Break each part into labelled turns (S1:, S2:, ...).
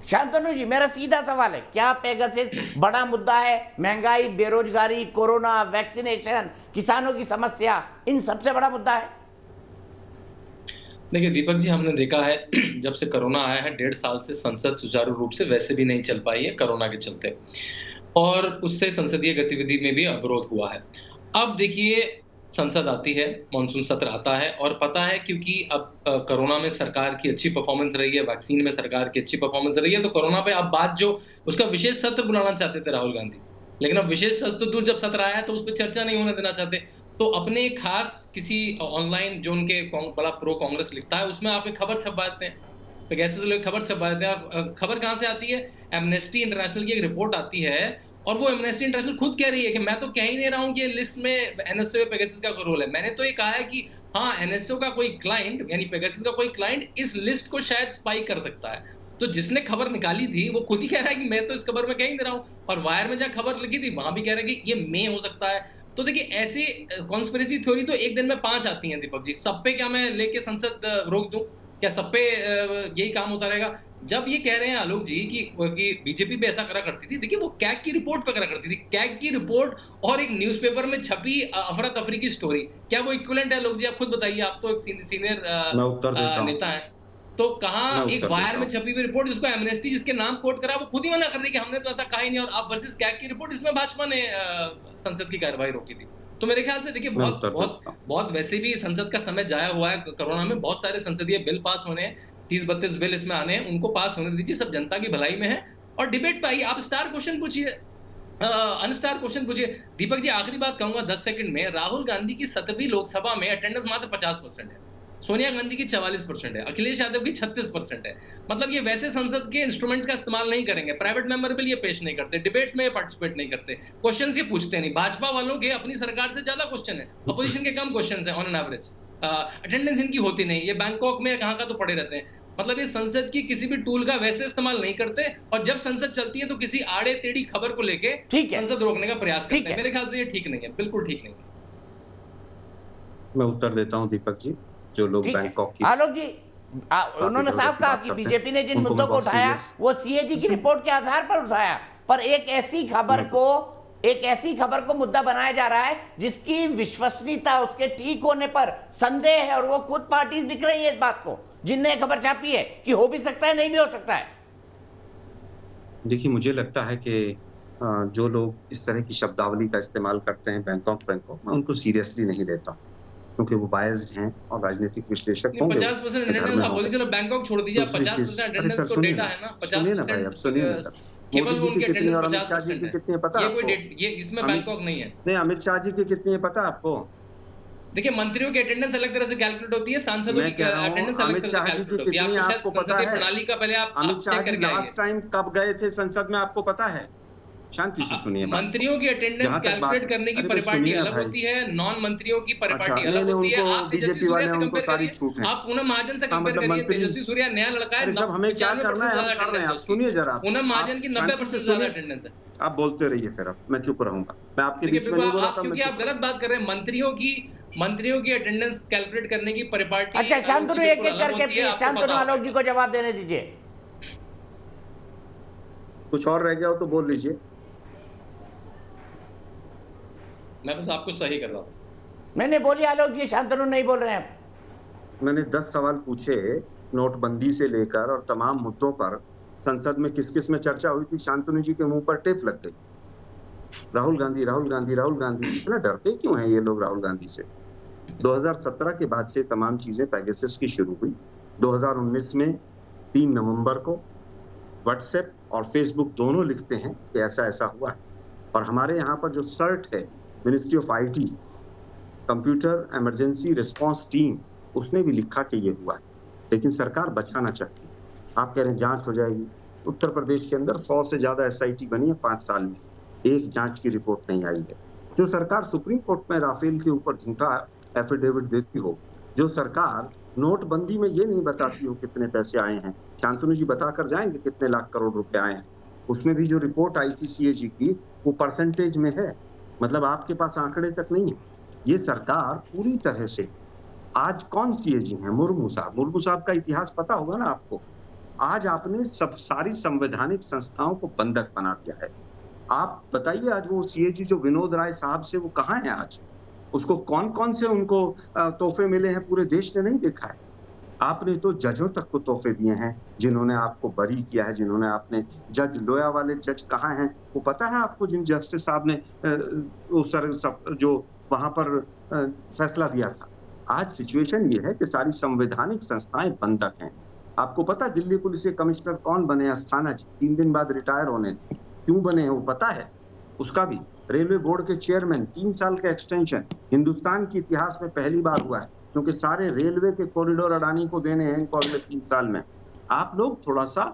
S1: शांतनु जी, मेरा सीधा सवाल है, क्या पेगासस बड़ा मुद्दा है? महंगाई, बेरोजगारी, कोरोना, वैक्सीनेशन, किसानों की समस्या, इन सबसे बड़ा मुद्दा है?
S2: देखिए दीपक जी, हमने देखा है जब से कोरोना आया है 1.5 साल से संसद सुचारू रूप से वैसे भी नहीं चल पाई है कोरोना के चलते, और उससे संसदीय गतिविधि में भी अवरोध हुआ है। अब देखिए, संसद आती है, मानसून सत्र आता है और पता है क्योंकि अब कोरोना में सरकार की अच्छी परफॉर्मेंस रही है, वैक्सीन में सरकार की अच्छी परफॉर्मेंस रही है, तो कोरोना पे अब बात जो उसका विशेष सत्र बुलाना चाहते थे राहुल गांधी। लेकिन अब विशेष सत्र तो दूर, जब सत्र आया तो उस पे चर्चा नहीं होने देना चाहते। तो अपने खास किसी ऑनलाइन जो उनके बड़ा प्रो कांग्रेस लिखता है, उसमें आप एक खबर छपवा देते हैं। पेगासस लोग खबर छपवा देते हैं और खबर कहाँ से आती है? एमनेस्टी इंटरनेशनल की एक रिपोर्ट आती है और वो एमनेस्टी इंटरनेशनल खुद कह रही है कि मैं तो कह ही नहीं रहा हूँ कि ये लिस्ट में एनएसओ पेगासस का कोई रोल है। मैंने तो ये कहा है कि हाँ, एनएसओ का कोई क्लाइंट यानी पेगासस का कोई क्लाइंट इस लिस्ट को शायद स्पाई कर सकता है। तो जिसने खबर निकाली थी वो खुद ही कह रहा है कि मैं तो इस खबर में कह ही नहीं रहा हूँ, और वायर में जहाँ खबर लिखी थी वहां भी कह रहा है कि ये मैं हो सकता है। तो देखिए, ऐसे कॉन्स्पिरेसी थ्योरी तो एक दिन में 5 आती हैं दीपक जी। सब पे क्या मैं लेके संसद रोक दूं? क्या सब पे यही काम होता रहेगा? जब ये कह रहे हैं आलोक जी कि बीजेपी भी ऐसा करा करती थी, देखिए वो कैग की रिपोर्ट पे करा करती थी। कैग की रिपोर्ट और एक न्यूज़पेपर में छपी अफरा-तफरी की स्टोरी, क्या वो इक्विवेलेंट है आलोक जी? आप खुद बताइए, आप तो एक सीनियर
S3: मैं उत्तर देता हूँ।
S2: नेता हैं। तो
S3: मैं
S2: कहाँ एक
S3: उत्तर
S2: वायर
S3: देता
S2: में
S3: हूँ।
S2: छपी हुई रिपोर्ट जिसको एमनेस्टी जिसके नाम कोट करा, वो खुद ही मना कर रही है कि हमने तो ऐसा कहा ही नहीं, और आप वर्सेस कैग की रिपोर्ट, इसमें भाजपा ने संसद की कार्यवाही रोकी थी। तो मेरे ख्याल से देखिए,
S3: मैं
S2: बहुत
S3: उत्तर
S2: बहुत
S3: देता हूँ।
S2: बहुत वैसे भी संसद का समय जाया हुआ है। कोरोना में बहुत सारे संसदीय बिल पास होने हैं, 30-32 बिल इसमें आने हैं, उनको पास होने दीजिए, सब जनता की भलाई में है। और डिबेट पे आइए, आप स्टार क्वेश्चन पूछिए, अनस्टार क्वेश्चन पूछिए। दीपक जी, आखिरी बात कहूंगा 10 सेकंड में, राहुल गांधी की 17वीं लोकसभा में अटेंडेंस मात्र 50% है। सोनिया गांधी की 44% है, अखिलेश यादव की 36% है। मतलब ये वैसे संसद के इंस्ट्रूमेंट्स का इस्तेमाल नहीं करेंगे, प्राइवेट मेंबर बिल ये पेश नहीं करते, डिबेट्स में ये पार्टिसिपेट नहीं करते, क्वेश्चंस ये पूछते नहीं। भाजपा वालों के अपनी सरकार से ज्यादा क्वेश्चन है, अपोजिशन के कम क्वेश्चन है ऑन एन एवरेज। अटेंडेंस इनकी होती नहीं, ये बैंकॉक में कहाँ का तो पड़े रहते हैं। मतलब ये संसद की किसी भी टूल का वैसे इस्तेमाल नहीं करते, और जब संसद चलती है तो किसी आड़े टेढ़ी खबर को लेके
S1: ठीक है,
S2: संसद रोकने का प्रयास
S1: ठीक
S2: करते हैं।
S1: है,
S2: मेरे ख्याल से ये ठीक नहीं है, बिल्कुल ठीक नहीं है।
S3: मैं उत्तर देता हूँ दीपक जी। जो लोग
S1: ठीक है।
S3: बैंकॉक की
S1: आलोक जी,
S3: बात
S1: उन्होंने
S3: इधर-उधर
S1: साफ
S3: की
S1: कहा
S3: बात
S1: कि
S3: करते हैं,
S1: बीजेपी ने जिन
S3: उनको
S1: मुद्दों
S3: मैं
S1: को
S3: बहुत
S1: उठाया
S3: सीरियस
S1: वो सीएजी की रिपोर्ट के आधार पर उठाया, पर एक ऐसी खबर को मुद्दा बनाया जा रहा है जिसकी विश्वसनीयता, उसके ठीक होने पर संदेह है, और वो खुद पार्टीज लिख रही है इस बात को, जिनने खबर छापी है कि हो भी सकता है, नहीं भी हो सकता है।
S3: देखिए, मुझे लगता है कि जो लोग इस तरह की शब्दावली का इस्तेमाल करते हैं बैंकॉक, मैं उनको सीरियसली नहीं लेता, क्योंकि वो बायस्ड हैं और राजनीतिक विश्लेषक
S2: नहीं,
S3: होंगे,
S2: 50%
S3: वो घर
S2: अटेंडेंस
S3: में
S2: आप बोलिए,
S3: होंगे।
S2: चलो बैंकॉक छोड़ दीजिए, आप
S3: दूसरी चीज़
S2: 50%
S3: अरे
S2: अटेंडेंस
S3: सर
S2: तो
S3: सुनिए
S2: डेटा
S3: ना,
S2: है ना,
S3: सुनिए ना भाई, अब
S2: 50%
S3: सुनिए ना सर। मोदी
S2: केवल वो
S3: जी की
S2: उनकी
S3: कितनी
S2: अटेंडेंस
S3: और अमित शाह जी
S2: 50%
S3: की
S2: है।
S3: कितनी है पता है
S2: ये कोई
S3: आपको?
S2: ये इसमें
S3: अमित
S2: बैंकॉक नहीं है।
S3: नहीं, अमित शाह जी की कितनी है पता है आपको?
S2: देखिए, मंत्रियों की अटेंडेंस अलग तरह से कैलकुलेट होती है, सांसदों
S3: मैं
S2: की
S3: कह रहा हूँ
S2: अटेंडेंस अलग
S3: अमित
S2: तरह से
S3: शाह जी की
S2: कैलकुलेट होती है।
S3: कितनी है
S2: आपको शायद
S3: आपको पता
S2: संसदीय
S3: है?
S2: प्रणाली का पहले
S3: अमित
S2: आप
S3: शाह
S2: चेक
S3: जी
S2: करके आइए।
S3: लास्ट टाइम कब गए थे संसद में आपको पता है? शांति से सुनिए बात को।
S2: मंत्रियों की अटेंडेंस
S3: जहाँ तक बात
S2: कैलकुलेट करने की
S3: अरे भाई
S2: परिपाटी
S3: सुनिए ना
S2: अलग
S3: भाई।
S2: होती है, नॉन मंत्रियों की
S3: अच्छा,
S2: परिपाटी
S3: नहीं,
S2: अलग
S3: नहीं
S2: होती है।
S3: उनको
S2: आप तेजस्वी
S3: बीजेपी
S2: सूर्या
S3: वाले हैं,
S2: से
S3: उनको
S2: कंपेयर
S3: सारी
S2: करिए,
S3: छूट है।
S2: आप पूनम महाजन से
S3: हाँ,
S2: कंपेयर
S3: मतलब
S2: करिए।
S3: मंत्री
S2: तेजस्वी सूर्या नया लड़का है,
S3: अरे साहब हमें क्या करना
S2: 95%
S3: है, हम
S2: ज्यादा
S3: कर रहे
S2: अटेंडेंस
S3: हैं,
S2: है
S3: आप
S2: उसकी।
S3: सुनिए ज़रा।
S2: पूनम
S3: आप
S2: महाजन की
S3: शांति से
S2: 90% ज्यादा
S3: सुनिए,
S2: अटेंडेंस है।
S3: आप बोलते रहिए फिर अब, मैं चुप रहूँगा। मैं आपके
S2: देखिए,
S3: बीच में
S2: बिल्कुल
S3: नहीं बोला
S2: आप,
S3: था, मैं
S2: क्योंकि आप
S3: चुप
S2: गलत
S3: रहूँगा।
S2: बात कर रहे हैं। मंत्रियों की अटेंडेंस कैलकुलेट करने की परिपाटी
S1: अच्छा,
S2: आलोक जी
S1: शांतनु एक
S2: बिल्कुल
S1: एक
S2: अलग
S1: करके
S2: होती है,
S1: प्लीज,
S2: आपको
S1: शांतनु
S2: पता होगा
S1: आलोक जी को जवाब देने दीजिए।
S3: कुछ और रह गया हो तो बोल लीजिए।
S2: मैं बस आपको सही कर रहा हूँ।
S1: मैंने बोली आलोक जी, शांतनु नहीं बोल रहे हैं।
S3: मैंने 10 सवाल पूछे, नोटबंदी से लेकर और तमाम मुद्दों पर संसद में किस-किस में चर्चा हुई थी, शांतनु जी के मुँह पर टेप लग गई। राहुल गांधी, राहुल गांधी, राहुल गांधी। इतना डरते क्यों हैं ये लोग राहुल गांधी से? 2017 के बाद से तमाम चीजें पेगासस की शुरू हुई। 2019 में 3 नवंबर को व्हाट्सएप और फेसबुक दोनों लिखते हैं कि ऐसा-ऐसा हुआ है, और हमारे यहाँ पर जो सर्ट है, ministry of IT, computer emergency response team, उसने भी लिखा कि ये हुआ है, लेकिन सरकार बचाना चाहती है। आप कह रहे हैं जांच हो जाएगी। उत्तर प्रदेश के अंदर 100 से ज्यादा एसआईटी बनी है 5 साल में, एक जांच की रिपोर्ट नहीं आई है। जो सरकार सुप्रीम कोर्ट में राफेल के ऊपर झूठा एफिडेविट देती हो, जो सरकार नोटबंदी में ये नहीं बताती हो कितने पैसे आए हैं, शांतनु जी बताकर जाएंगे कितने लाख करोड़ रुपए आए हैं, उसमें भी जो रिपोर्ट आई थी सीएजी की, वो परसेंटेज में है, मतलब आपके पास आंकड़े तक नहीं है। ये सरकार पूरी तरह से, आज कौन सीएजी हैं? मुर्मू साहब का इतिहास पता होगा ना आपको। आज आपने सब सारी संवैधानिक संस्थाओं को बंधक बना दिया है। आप बताइए आज वो सीएजी जो विनोद राय साहब से वो कहाँ है आज? उसको कौन-कौन से उनको तोहफे मिले हैं पूरे देश ने नहीं देखा है। आपने तो जजों तक को तोहफे दिए हैं, जिन्होंने आपको बरी किया है, जिन्होंने आपने जज लोया वाले जज कहाँ हैं? वो पता है आपको जिन जस्टिस साहब ने वो सर सब जो वहाँ पर फैसला दिया था। आज सिचुएशन ये है कि सारी संवैधानिक संस्थाएं बंधक हैं। आपको पता है दिल्ली पुलिस के कमिश्नर कौन बने? अस्थाना जी 3 दिन बाद रिटायर होने थे। क्यों बने हैं वो पता है? उसका भी रेलवे बोर्ड के चेयरमैन 3 साल का एक्सटेंशन हिंदुस्तान के इतिहास में पहली बार हुआ है, क्योंकि सारे रेलवे के कॉरिडोर अडानी को देने हैं इनको अगले 3 साल में। आप लोग थोड़ा-सा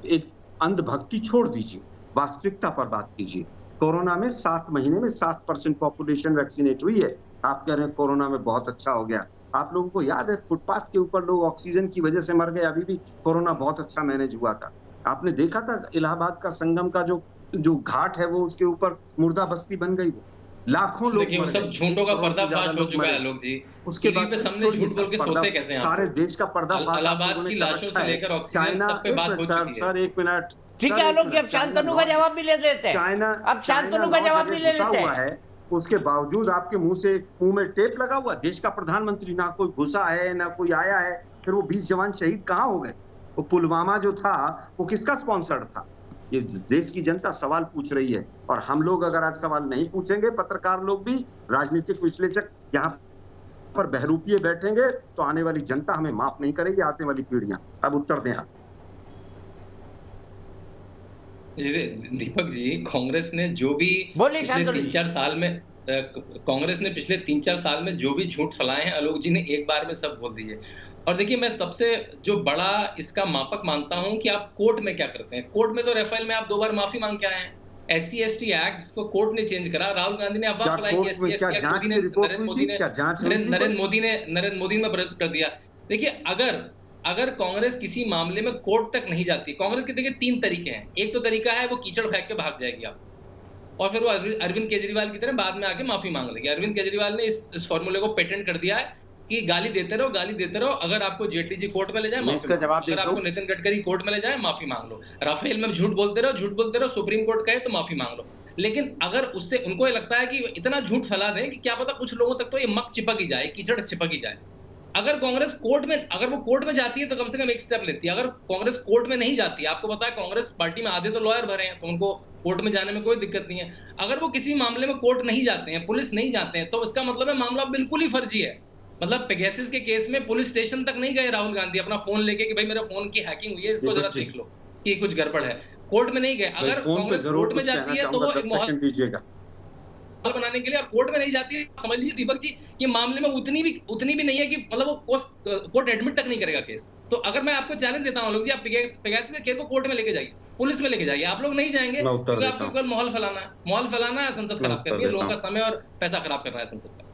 S3: एक अंधभक्ति छोड़ दीजिए, वास्तविकता पर बात कीजिए। कोरोना में 7 महीने में 7% पॉपुलेशन वैक्सीनेट हुई है। आप कह रहे हैं कोरोना में बहुत अच्छा हो गया। आप लोगों को याद है फुटपाथ के ऊपर लोग ऑक्सीजन की वजह से मर गए, अभी भी कोरोना बहुत अच्छा मैनेज हुआ था। आपने देखा था इलाहाबाद का संगम का जो घाट है वो उसके ऊपर मुर्दा बस्ती बन गई वो। लाखों लोग
S2: देखिए वो सब झूठों का पर्दाफाश हो चुका है लोग जी।
S3: उसके बाद
S2: पे सामने झूठ बोल के सोते कैसे हैं?
S3: सारे देश का पर्दाफाश
S2: इलाहाबाद की लाशों से लेकर ऑक्सीजन सब पे बात हो चुकी है।
S3: Sir 1 minute.
S1: ठीक है आलोक जी, अब शांतनु का जवाब भी ले लेते हैं।
S3: चाइना
S1: अब शांतनु का जवाब भी ले लेते हैं।
S3: उसके बावजूद आपके मुंह में टेप लगा हुआ। देश का प्रधानमंत्री ना कोई घुसा है ना कोई आया है। फिर वो 20 जवान शहीद कहाँ हो गए? वो पुलवामा जो था वो किसका स्पॉन्सर्ड था? ये देश की जनता सवाल पूछ रही है, और हम लोग अगर आज सवाल नहीं पूछेंगे, पत्रकार लोग भी, राजनीतिक विश्लेषक यहाँ पर बहरूपिये बैठेंगे, तो आने वाली जनता हमें माफ नहीं करेगी, आने वाली पीढ़ियां। अब उत्तर दें आप।
S2: दीपक जी, कांग्रेस ने जो भी पिछले 3-4 साल में कांग्रेस ने पिछले 3-4 साल में जो भी झूठ फैलाए हैं, आलोक जी ने एक बार में सब बोल दिए। और देखिए मैं सबसे जो बड़ा इसका मापक मानता हूं कि आप कोर्ट में क्या करते हैं। कोर्ट में तो राफेल में आप 2 बार माफी मांग के आए हैं। SC/ST एक्ट जिसको कोर्ट ने चेंज करा, राहुल गांधी ने अफवाह फैलाई कि SC/ST एक्ट नरेंद्र मोदी ने रद्द कर दिया। देखिए अगर कांग्रेस किसी मामले में कोर्ट तक नहीं जाती, कांग्रेस के देखिए 3 तरीके हैं। एक तो तरीका है वो कीचड़ फेंक के भाग जाएगी आप, और फिर वो अरविंद केजरीवाल की तरह बाद में आके माफी मांग लेगी। अरविंद केजरीवाल ने इस फॉर्मूले को पेटेंट कर दिया है कि गाली देते रहो। अगर आपको जेटली जी कोर्ट में ले जाए माफी मांग लो, अगर आपको नितिन गडकरी कोर्ट में ले जाए माफी मांग लो, राफेल में झूठ बोलते रहो, सुप्रीम कोर्ट कहे तो माफी मांग लो। लेकिन अगर उससे उनको लगता है कि इतना झूठ फैला दें कि क्या पता कुछ लोगों तक तो ये मक चिपक ही जाए, कीचड़ चिपक ही जाए। अगर कांग्रेस अगर वो कोर्ट में जाती है तो कम से कम एक स्टेप लेती है। अगर कांग्रेस कोर्ट में नहीं जाती, आपको पता है कांग्रेस पार्टी में आधे तो लॉयर भरे हैं, तो उनको कोर्ट में जाने में कोई दिक्कत नहीं है। अगर वो किसी मामले में कोर्ट नहीं जाते हैं, पुलिस नहीं जाते हैं, तो इसका मतलब है मामला बिल्कुल ही फर्जी है। मतलब पेगासस के केस में पुलिस स्टेशन तक नहीं गए राहुल गांधी अपना फोन लेके कि भाई मेरे फोन की हैकिंग हुई है, इसको जरा देख लो कि कुछ गड़बड़ है। कोर्ट में नहीं गए। अगर कांग्रेस कोर्ट में जाती है तो वो माहौल बनाने के लिए, और कोर्ट में नहीं जाती है, समझ लीजिए दीपक जी कि मामले में उतनी भी नहीं है कि मतलब वो कोर्ट एडमिट तक नहीं करेगा केस। तो अगर मैं आपको चैलेंज देता हूं लोग जी, आप पेगासस के केस को कोर्ट में लेके जाइए, पुलिस में लेके जाइए। आप लोग नहीं जाएंगे क्योंकि आपको केवल माहौल फैलाना है, संसद खराब करनी है, लोगों का समय और पैसा खराब करना है संसद का।